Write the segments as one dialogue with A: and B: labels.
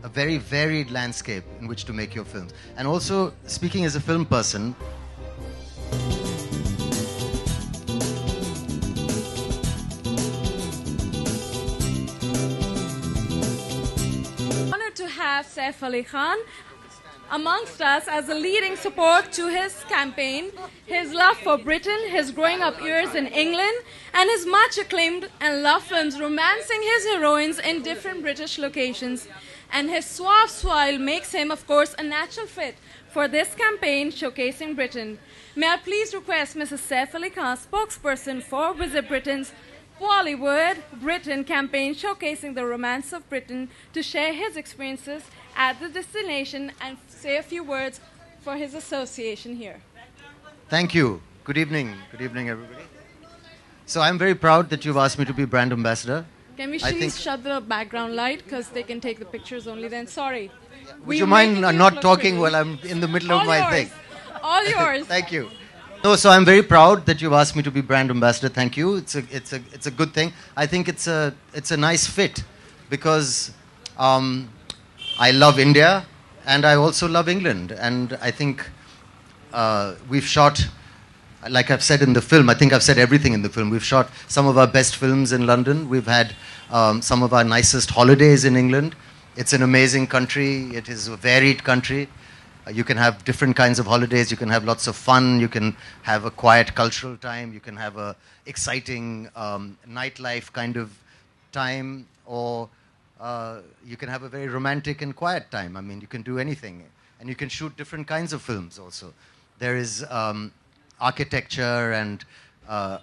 A: a very varied landscape in which to make your films. And also, speaking as a film person,
B: Honored to have Saif Ali Khan amongst us as a leading support to his campaign, his love for Britain, his growing up years in England, and his much acclaimed and loved films romancing his heroines in different British locations. And his suave smile makes him, of course, a natural fit for this campaign showcasing Britain. May I please request Mrs. Saif Ali Khan, spokesperson for Visit Britain's Bollywood Britain campaign showcasing the romance of Britain, to share his experiences at the destination and say a few words for his association here.
A: thank you. Good evening. Good evening, everybody. So I'm very proud that you've asked me to be brand ambassador.
B: Can we please shut the background light because they can take the pictures only then? Sorry.
A: Would you mind not talking while I'm in the middle of my thing?
B: All yours.
A: Thank you. No, so I'm very proud that you've asked me to be brand ambassador. Thank you. It's a good thing. I think it's a nice fit because I love India and I also love England. And I think we've shot, like I've said in the film, I think I've said everything in the film. We've shot some of our best films in London. We've had some of our nicest holidays in England. It's an amazing country. It is a varied country. You can have different kinds of holidays. You can have lots of fun. You can have a quiet cultural time. You can have a exciting nightlife kind of time, or you can have a very romantic and quiet time. I mean, you can do anything. And you can shoot different kinds of films also. There is architecture and a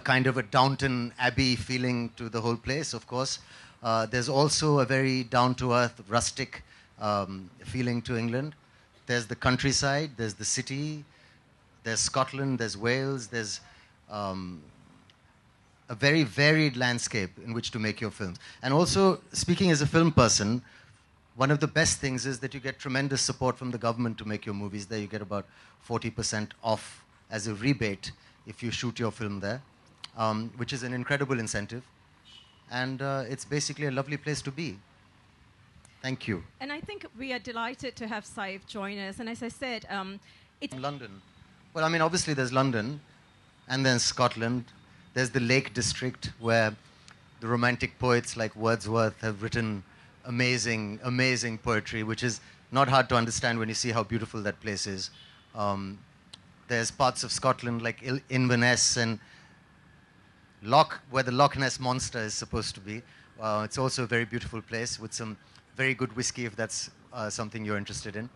A: kind of a Downton Abbey feeling to the whole place, of course. There's also a very down-to-earth, rustic feeling to England. There's the countryside, there's the city, there's Scotland, there's Wales, there's a very varied landscape in which to make your films. And also, speaking as a film person, one of the best things is that you get tremendous support from the government to make your movies there. You get about 40% off as a rebate if you shoot your film there, which is an incredible incentive. And it's basically a lovely place to be. Thank you.
C: And I think we are delighted to have Saif join us. And as I said, it's
A: London. Well, I mean, obviously there's London, and then Scotland. There's the Lake District, where the romantic poets like Wordsworth have written amazing, amazing poetry, which is not hard to understand when you see how beautiful that place is. There's parts of Scotland like Inverness and where the Loch Ness Monster is supposed to be. It's also a very beautiful place with some very good whiskey, if that's something you're interested in.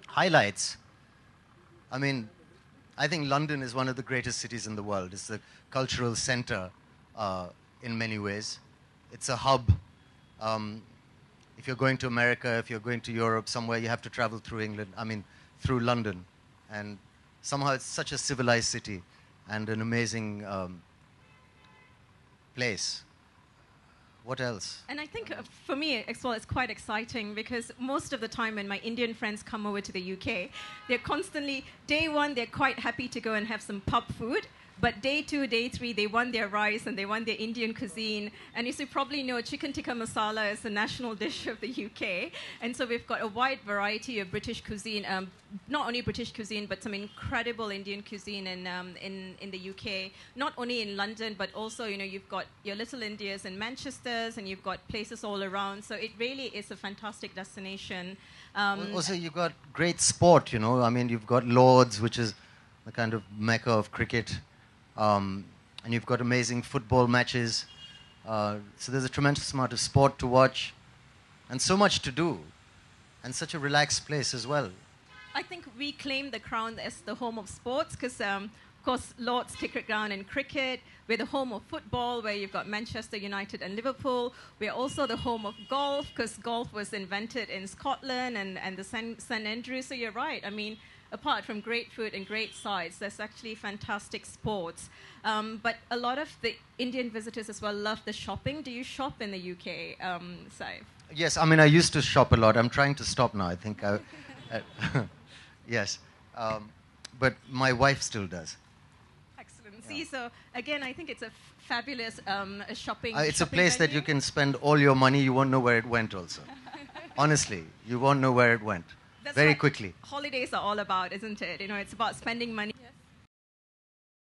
A: Highlights. I mean, I think London is one of the greatest cities in the world. It's the cultural center in many ways. It's a hub. If you're going to America, if you're going to Europe, somewhere, you have to travel through through London. And somehow it's such a civilized city and an amazing place. What else?
C: And I think for me as well, it's quite exciting because most of the time when my Indian friends come over to the UK, they're constantly, day one, they're quite happy to go and have some pub food. But day 2, day 3, they want their rice and they want their Indian cuisine. And as you probably know, chicken tikka masala is the national dish of the UK. And so we've got a wide variety of British cuisine, not only British cuisine, but some incredible Indian cuisine in the UK. Not only in London, but also, you've got your Little Indias and Manchesters, and you've got places all around. So it really is a fantastic destination.
A: Also, you've got great sport, I mean, you've got Lord's, which is the kind of mecca of cricket. And you've got amazing football matches. So there's a tremendous amount of sport to watch and so much to do and such a relaxed place as well.
C: I think we claim the crown as the home of sports because, of course, Lord's cricket ground and cricket. We're the home of football, where you've got Manchester United and Liverpool. We're also the home of golf because golf was invented in Scotland and the St Andrews. So you're right. I mean, apart from great food and great sights, there's actually fantastic sports. But a lot of the Indian visitors as well love the shopping. Do you shop in the UK, Saif?
A: Yes, I mean, I used to shop a lot. I'm trying to stop now, I think. Yes. But my wife still does.
C: Excellent. See, so again, I think it's a fabulous shopping.
A: It's a
C: shopping
A: place that
C: venue.
A: you can spend all your money. You won't know where it went also. Honestly, you won't know where it went.
C: That's
A: Very
C: what
A: quickly.
C: holidays are all about, isn't it? You know, it's about spending money.